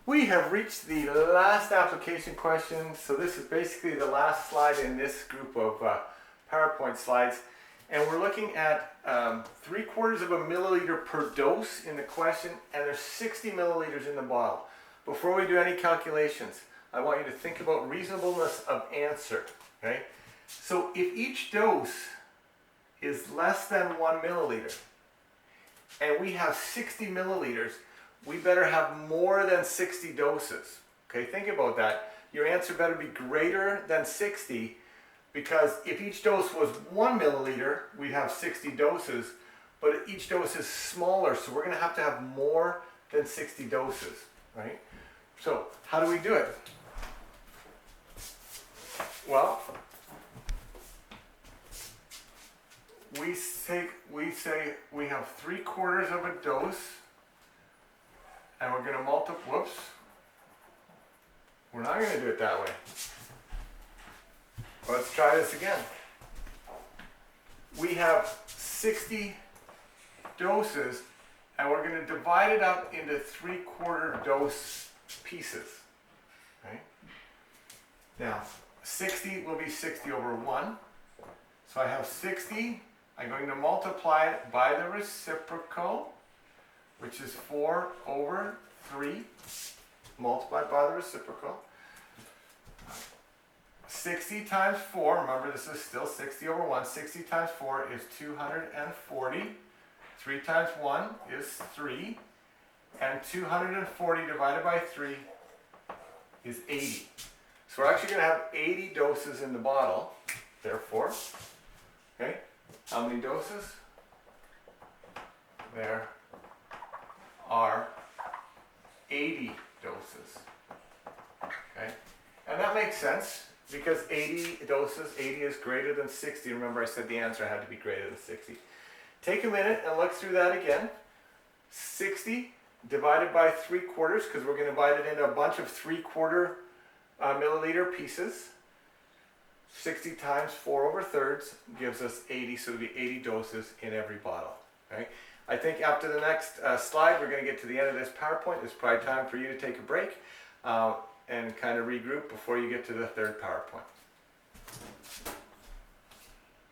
We have reached the last application question. So this is basically the last slide in this group of PowerPoint slides. And we're looking at 3/4 of a milliliter per dose in the question, and there's 60 milliliters in the bottle. Before we do any calculations, I want you to think about reasonableness of answer, okay? So if each dose is less than 1 milliliter, and we have 60 milliliters, we better have more than 60 doses. Okay, think about that. Your answer better be greater than 60, because if each dose was 1 milliliter, we'd have 60 doses, but each dose is smaller, so we're going to have more than 60 doses, right? So how do we do it? Well, we say we have 3/4 of a dose, and we're going to multiply. Whoops. We're not going to do it that way. Let's try this again. We have 60 doses, and we're going to divide it up into 3/4 dose pieces. Okay? Now, 60 will be 60 over 1. So I have 60. I'm going to multiply it by the reciprocal, which is 4 over 3, multiplied by the reciprocal. 60 times 4, remember this is still 60 over 1, 60 times 4 is 240, 3 times 1 is 3, and 240 divided by 3 is 80. So we're actually going to have 80 doses in the bottle, therefore, okay, how many doses? There are 80 doses, okay, and that makes sense because 80 doses, 80 is greater than 60. Remember I said the answer had to be greater than 60. Take a minute and look through that again. 60 divided by 3/4, because we're going to divide it into a bunch of 3/4 milliliter pieces. 60 times 4 over thirds gives us 80, so it'll be 80 doses in every bottle. Okay? I think after the next slide, we're going to get to the end of this PowerPoint. It's probably time for you to take a break and kind of regroup before you get to the third PowerPoint.